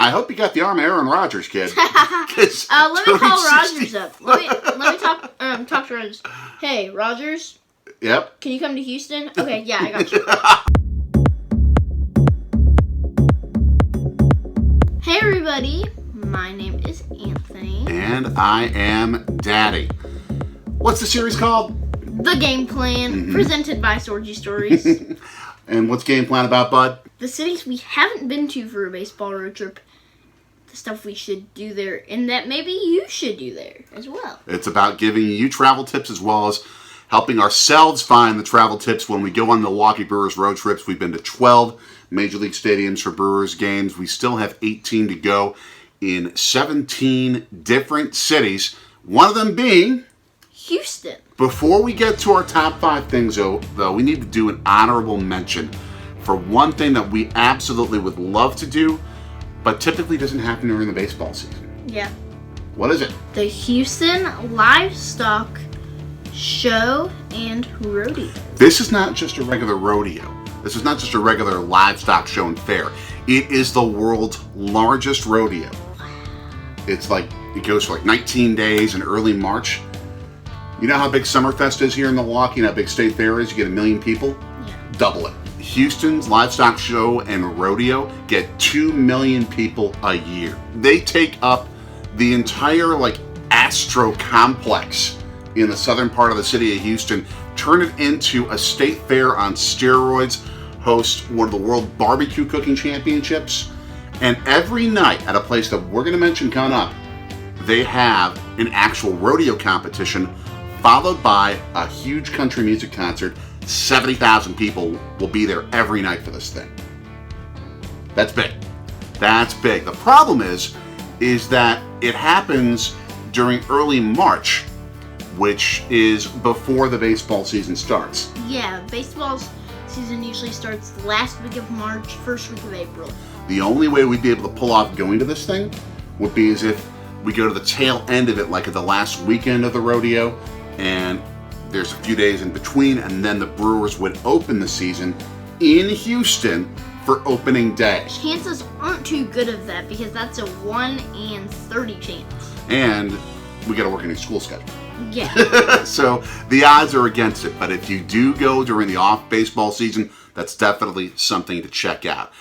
I hope you got the arm of Aaron Rodgers, kid. Let me call Rodgers up. Let me talk to Rodgers. Hey, Rodgers? Yep. Can you come to Houston? Okay, yeah, I got you. Hey, everybody. My name is Anthony. And I am Daddy. What's the series called? The Game Plan, presented by Sorgy Stories. And what's Game Plan about, bud? The cities we haven't been to for a baseball road trip. The stuff we should do there, and that maybe you should do there as well. It's about giving you travel tips as well as helping ourselves find the travel tips when we go on Milwaukee Brewers road trips. We've been to 12 Major League Stadiums for Brewers games. We still have 18 to go in 17 different cities, one of them being Houston. Before we get to our top 5 things, though, we need to do an honorable mention for one thing that we absolutely would love to do, but typically doesn't happen during the baseball season. Yeah. What is it? The Houston Livestock Show and Rodeo. This is not just a regular rodeo. This is not just a regular livestock show and fair. It is the world's largest rodeo. It goes for 19 days in early March. You know how big Summerfest is here in Milwaukee and how big State Fair is? You get 1 million people? Yeah. Double it. Houston's Livestock Show and Rodeo get 2 million people a year. They take up the entire Astro complex in the southern part of the city of Houston, turn it into a state fair on steroids, host one of the World Barbecue Cooking Championships, and every night at a place that we're going to mention coming up, they have an actual rodeo competition followed by a huge country music concert. 70,000 people will be there every night for this thing. That's big. That's big. The problem is that it happens during early March, which is before the baseball season starts. Yeah, baseball season usually starts the last week of March, first week of April. The only way we'd be able to pull off going to this thing would be as if we go to the tail end of it, like at the last weekend of the rodeo, and there's a few days in between, and then the Brewers would open the season in Houston for opening day. Chances aren't too good of that because that's a 1 in 30 chance. And we got to work in a school schedule. Yeah. So the odds are against it, but if you do go during the off baseball season, that's definitely something to check out.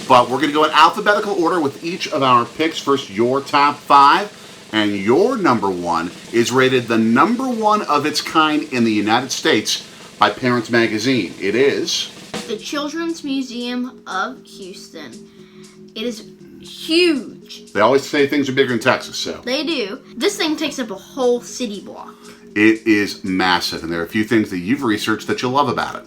But we're going to go in alphabetical order with each of our picks. First, your top 5. And your number 1 is rated the number 1 of its kind in the United States by Parents Magazine. It is the Children's Museum of Houston. It is huge. They always say things are bigger in Texas, so. They do. This thing takes up a whole city block. It is massive, and there are a few things that you've researched that you'll love about it.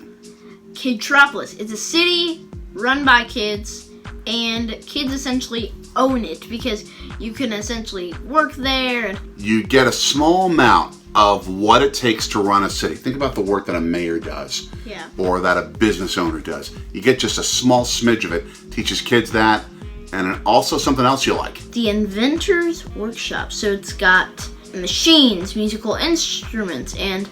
Kidtropolis. It's a city run by kids, and kids essentially own it because you can essentially work there. And you get a small amount of what it takes to run a city. Think about the work that a mayor does, yeah, or that a business owner does. You get just a small smidge of it. Teaches kids that, and also something else you like. The Inventor's Workshop. So it's got machines, musical instruments, and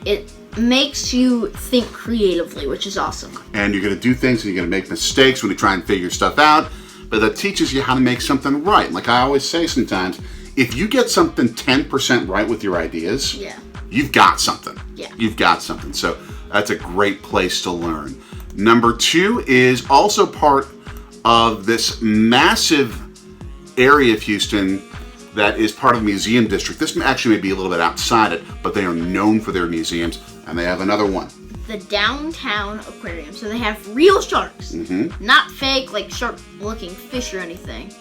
it makes you think creatively, which is awesome. And you're going to do things and you're going to make mistakes when you try and figure stuff out, but that teaches you how to make something right. Like I always say sometimes, if you get something 10% right with your ideas, yeah, you've got something. Yeah. You've got something. So that's a great place to learn. Number 2 is also part of this massive area of Houston that is part of the museum district. This actually may be a little bit outside it, but they are known for their museums, and they have another one. The Downtown Aquarium. So they have real sharks, not fake shark-looking fish or anything.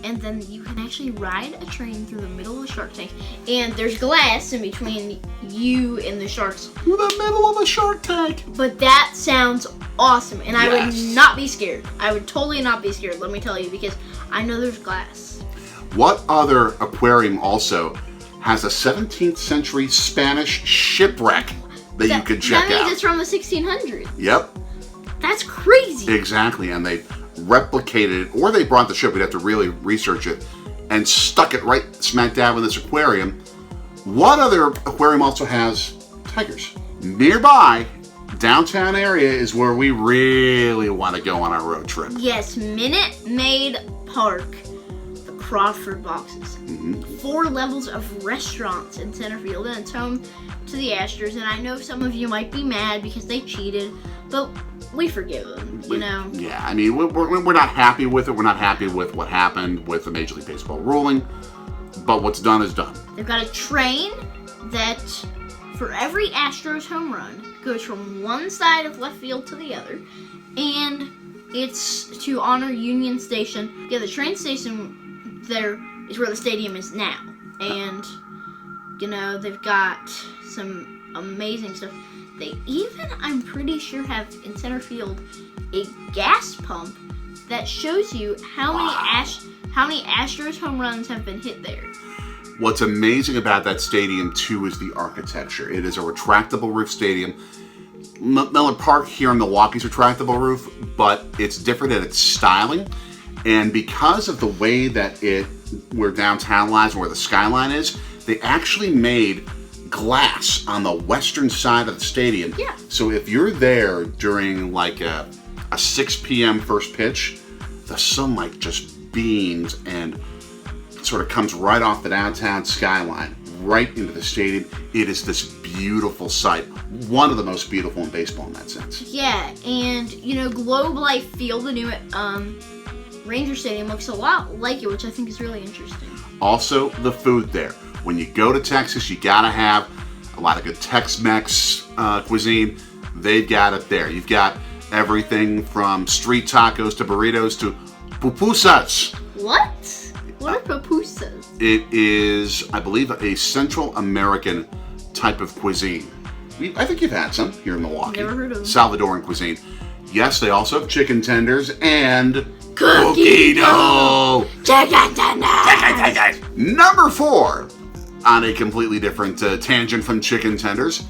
And then you can actually ride a train through the middle of the shark tank, and there's glass in between you and the sharks. Through the middle of a shark tank. But that sounds awesome, and I Yes. would not be scared. I would totally not be scared, let me tell you, because I know there's glass. What other aquarium also has a 17th century Spanish shipwreck that you could check That means out? it's from the 1600s. Yep. That's crazy. Exactly, and they replicated it, or they brought the ship, we'd have to really research it, and stuck it right smack dab in this aquarium. What other aquarium also has tigers? Nearby, downtown area is where we really want to go on our road trip. Yes, Maid park, the Crawford boxes. Mm-hmm. 4 levels of restaurants in center field, and it's home to the Astros. And I know some of you might be mad because they cheated, but we forgive them, you know? Yeah, I mean, we're not happy with it. We're not happy with what happened with the Major League Baseball ruling, but what's done is done. They've got a train that, for every Astros home run, goes from one side of left field to the other, and it's to honor Union Station. Yeah, the train station there is where the stadium is now, and, you know, they've got some amazing stuff. They even, I'm pretty sure, have in center field a gas pump that shows you how many Astros home runs have been hit there. What's amazing about that stadium, too, is the architecture. It is a retractable roof stadium. Miller Park here in Milwaukee's retractable roof, but it's different in its styling. And because of the way that where downtown lies, where the skyline is, they actually made glass on the western side of the stadium. Yeah. So if you're there during like a 6 p.m. first pitch, the sunlight just beams and sort of comes right off the downtown skyline, right into the stadium. It is this beautiful sight. One of the most beautiful in baseball in that sense. Yeah, and, you know, Globe Life Field, the new Ranger Stadium, looks a lot like it, which I think is really interesting. Also, the food there. When you go to Texas, you gotta have a lot of good Tex-Mex cuisine. They've got it there. You've got everything from street tacos to burritos to pupusas. What? What are pupusas? It is, I believe, a Central American type of cuisine. I think you've had some here in Milwaukee. Never heard of them. Salvadoran cuisine. Yes, they also have chicken tenders and Cookie dough. Chicken tenders. Number 4, on a completely different tangent from chicken tenders,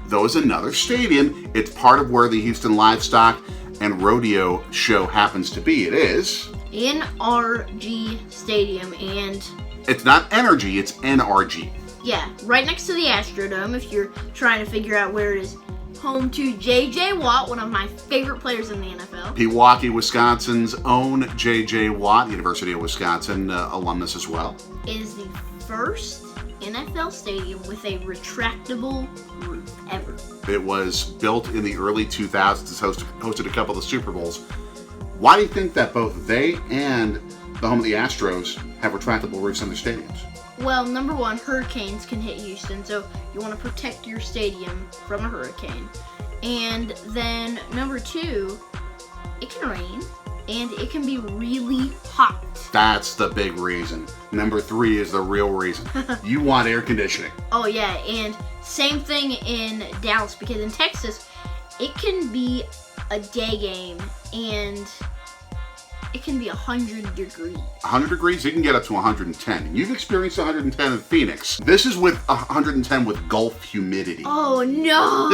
though, is another stadium. It's part of where the Houston Livestock and Rodeo show happens to be. It is NRG Stadium, and it's not NRG, it's NRG. Yeah, right next to the Astrodome, if you're trying to figure out where it is. Home to J.J. Watt, one of my favorite players in the NFL. Pewaukee, Wisconsin's own J.J. Watt, University of Wisconsin alumnus as well. It is the first NFL stadium with a retractable roof ever. It was built in the early 2000s. It's hosted a couple of the Super Bowls. Why do you think that both they and the home of the Astros have retractable roofs in their stadiums? Well, number 1, hurricanes can hit Houston, so you want to protect your stadium from a hurricane. And then number 2, it can rain, and it can be really hot. That's the big reason. Number 3 is the real reason. You want air conditioning. Oh yeah, and same thing in Dallas, because in Texas, it can be a day game, and it can be 100 degrees. 100 degrees, you can get up to 110. You've experienced 110 in Phoenix. This is with 110 with Gulf humidity. Oh no!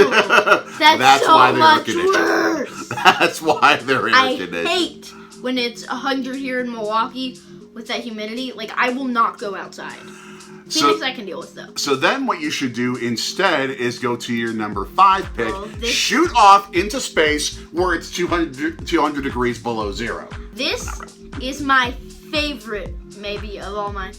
That's so why they're much air-conditioned. worse. That's why they're air-conditioned. I hate when it's 100 here in Milwaukee with that humidity. Like, I will not go outside. Phoenix I can deal with, though. So then what you should do instead is go to your number 5 pick, Oh, shoot off into space where it's 200 degrees below zero. This is my favorite, maybe, of all my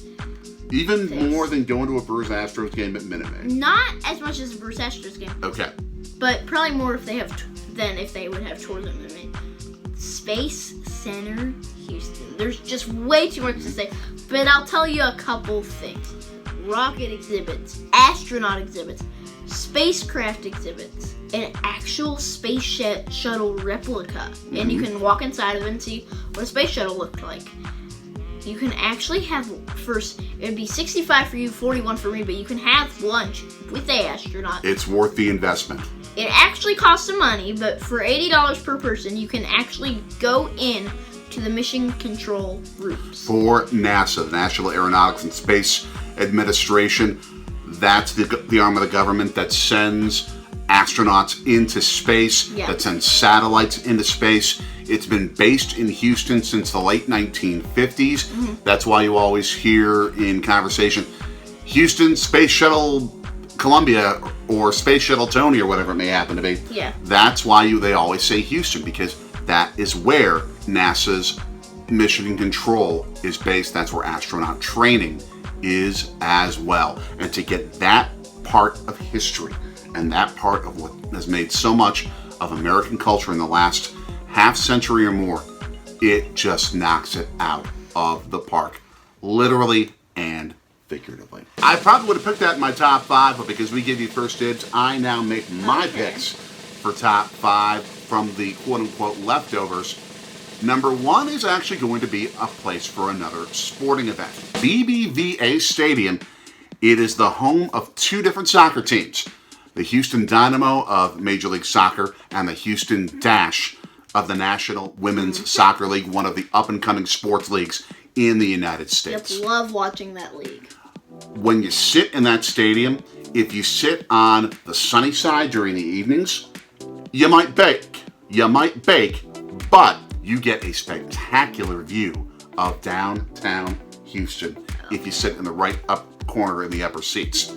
Even picks. more than going to a Brewers Astros game at Minute Maid. Not as much as the Bruce Astros game, Okay. but probably more if they have than if they would have tours in the main. Space Center, Houston. There's just way too much to say, but I'll tell you a couple things. Rocket exhibits, astronaut exhibits, spacecraft exhibits, an actual space shuttle replica, and you can walk inside of it and see what a space shuttle looked like. You can actually have, first, it'd be $65 for you, $41 for me, but you can have lunch with the astronaut. It's worth the investment. It actually costs some money, but for $80 per person, you can actually go in to the mission control rooms. For NASA, the National Aeronautics and Space Administration, that's the arm of the government that sends astronauts into space, that sends satellites into space. It's been based in Houston since the late 1950s. That's why you always hear in conversation, Houston Space Shuttle Columbia or Space Shuttle Tony or whatever it may happen to be. Yeah. That's why they always say Houston, because that is where NASA's Mission Control is based. That's where astronaut training is as well. And to get that part of history and that part of what has made so much of American culture in the last half century or more, it just knocks it out of the park, literally and figuratively. I probably would have picked that in my top 5, but because we give you first dibs, I now make my picks for top 5 from the quote-unquote leftovers. Number 1 is actually going to be a place for another sporting event. BBVA Stadium. It is the home of 2 different soccer teams. The Houston Dynamo of Major League Soccer and the Houston Dash of the National Women's Soccer League, one of the up-and-coming sports leagues in the United States. Yep, love watching that league. When you sit in that stadium, if you sit on the sunny side during the evenings, you might bake, but you get a spectacular view of downtown Houston if you sit in the right up corner in the upper seats.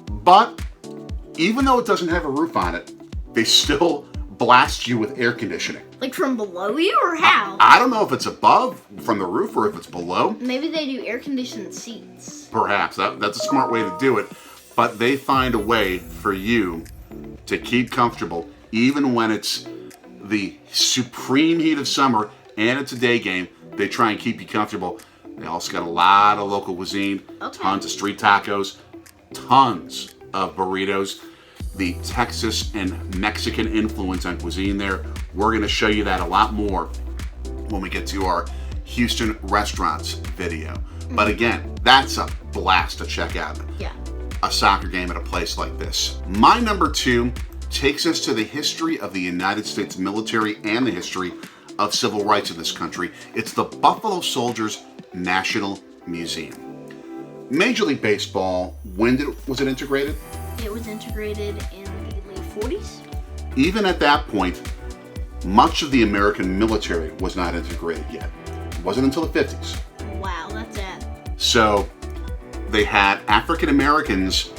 But even though it doesn't have a roof on it, they still blast you with air conditioning. Like from below you, or how? I don't know if it's above from the roof or if it's below. Maybe they do air-conditioned seats. Perhaps. That's a smart way to do it. But they find a way for you to keep comfortable even when it's the supreme heat of summer and it's a day game. They try and keep you comfortable. They also got a lot of local cuisine, tons of street tacos, tons of burritos. The Texas and Mexican influence on cuisine there. We're going to show you that a lot more when we get to our Houston restaurants video. But again, that's a blast to check out. Yeah. A soccer game at a place like this. My number 2 takes us to the history of the United States military and the history of civil rights in this country. It's the Buffalo Soldiers National Museum. Major League Baseball, was it integrated? It was integrated in the late 40s. Even at that point, much of the American military was not integrated yet. It wasn't until the 50s. Wow, that's sad. So they had African Americans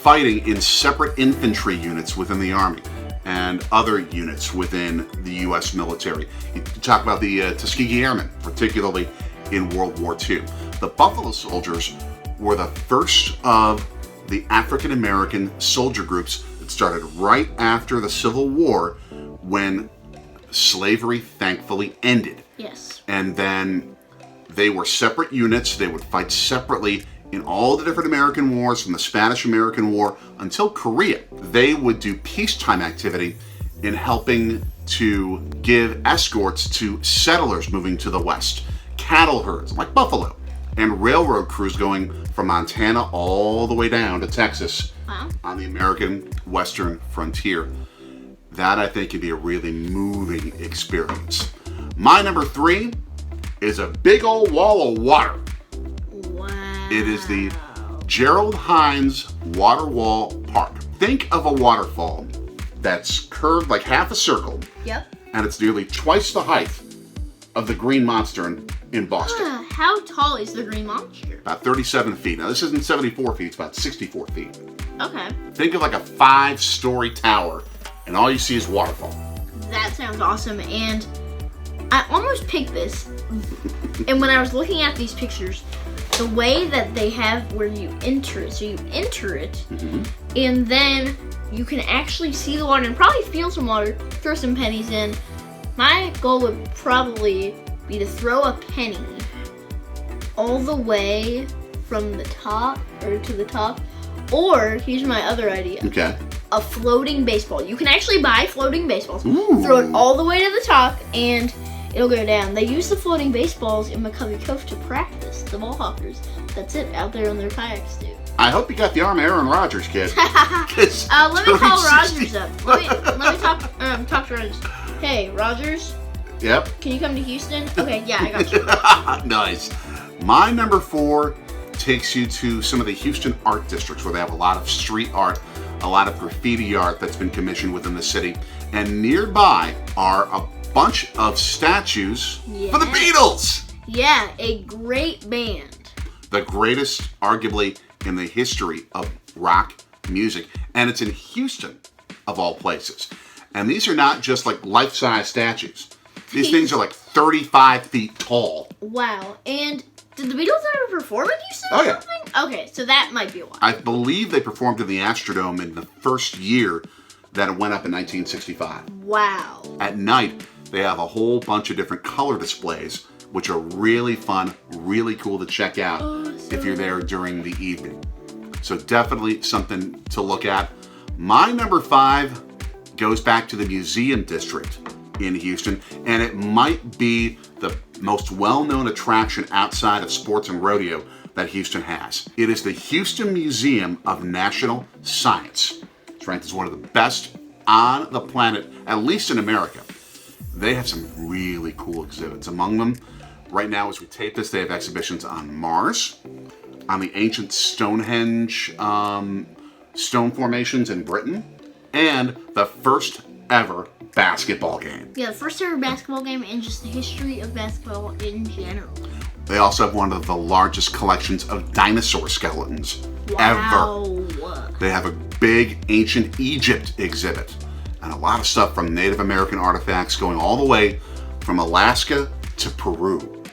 fighting in separate infantry units within the Army and other units within the U.S. military. You talk about the Tuskegee Airmen, particularly in World War II. The Buffalo Soldiers were the first of the African American soldier groups that started right after the Civil War when slavery thankfully ended. Yes. And then they were separate units. They would fight separately in all the different American wars, from the Spanish-American War until Korea. They would do peacetime activity in helping to give escorts to settlers moving to the west, cattle herds like buffalo, and railroad crews going from Montana all the way down to Texas on the American Western frontier. That, I think, can be a really moving experience. My number 3 is a big old wall of water. Wow. It is the Gerald Hines Waterwall Park. Think of a waterfall that's curved like half a circle. Yep. And it's nearly twice the height of the Green Monster in Boston. How tall is the Green Monster? About 37 feet. Now, this isn't 74 feet, it's about 64 feet. Okay. Think of like a 5-story tower, and all you see is waterfall. That sounds awesome, and I almost picked this. And when I was looking at these pictures, the way that they have where you enter it, so you enter it, and then you can actually see the water and probably feel some water, throw some pennies in. My goal would probably be to throw a penny all the way from the top, or to the top, or here's my other idea. Okay. A floating baseball. You can actually buy floating baseballs. Ooh. Throw it all the way to the top, and it'll go down. They use the floating baseballs in McCovey Cove to practice, the ball hawkers. That's it, out there on their kayaks, dude. I hope you got the arm of Aaron Rodgers, kid. Let me call Rogers up. Let me talk to Rogers. Hey, Rogers? Yep. Can you come to Houston? Okay, yeah, I got you. Nice. My number 4 takes you to some of the Houston art districts where they have a lot of street art, a lot of graffiti art that's been commissioned within the city. And nearby are a bunch of statues for the Beatles. Yeah, a great band. The greatest, arguably, in the history of rock music. And it's in Houston, of all places. And these are not just like life-size statues. These things are like 35 feet tall. Wow. And did the Beatles ever perform in Houston or something? Okay, so that might be why. I believe they performed in the Astrodome in the first year that it went up in 1965. Wow. At night, they have a whole bunch of different color displays, which are really fun, really cool to check out if you're there during the evening. So definitely something to look at. My number 5 goes back to the Museum District in Houston, and it might be the most well-known attraction outside of sports and rodeo that Houston has. It is the Houston Museum of National Science. It's ranked as one of the best on the planet, at least in America. They have some really cool exhibits. Among them, right now as we tape this, they have exhibitions on Mars, on the ancient Stonehenge stone formations in Britain, and the first ever basketball game. Yeah, the first ever basketball game and just the history of basketball in general. They also have one of the largest collections of dinosaur skeletons ever. They have a big ancient Egypt exhibit and a lot of stuff from Native American artifacts going all the way from Alaska to Peru.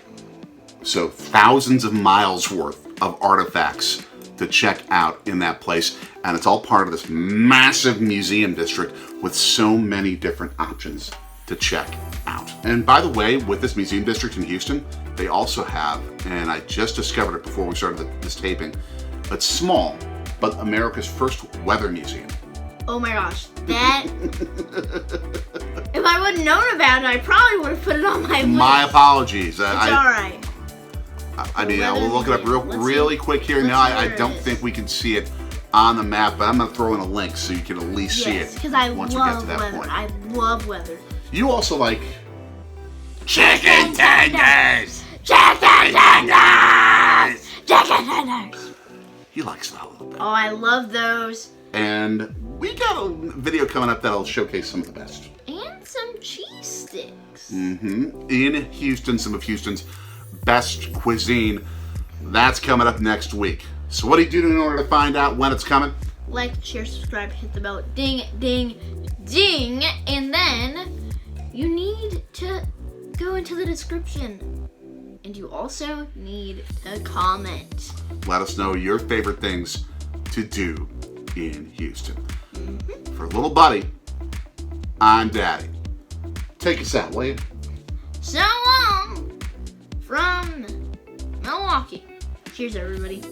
So thousands of miles worth of artifacts to check out in that place, and it's all part of this massive museum district with so many different options to check out. And by the way, with this museum district in Houston, they also have, and I just discovered it before we started this taping, it's small, but America's first weather museum. Oh my gosh, that... If I would have known about it, I probably would have put it on my list. My apologies. It's alright. I mean, I will look it up really quick here. Now, I don't think we can see it on the map, but I'm going to throw in a link so you can at least see it because I once we get to love that weather. point. I love weather. You also like chicken tenders! Chicken tenders! Chicken tenders! He likes that a little bit. Oh, I love those. And we got a video coming up that'll showcase some of the best. And some cheese sticks. In Houston, some of Houston's best cuisine. That's coming up next week. So what do you do in order to find out when it's coming? Like, share, subscribe, hit the bell, ding, ding, ding, and then you need to go into the description. And you also need to comment. Let us know your favorite things to do in Houston. For little buddy, I'm Daddy. Take us out, will you? So long from Milwaukee. Cheers, everybody.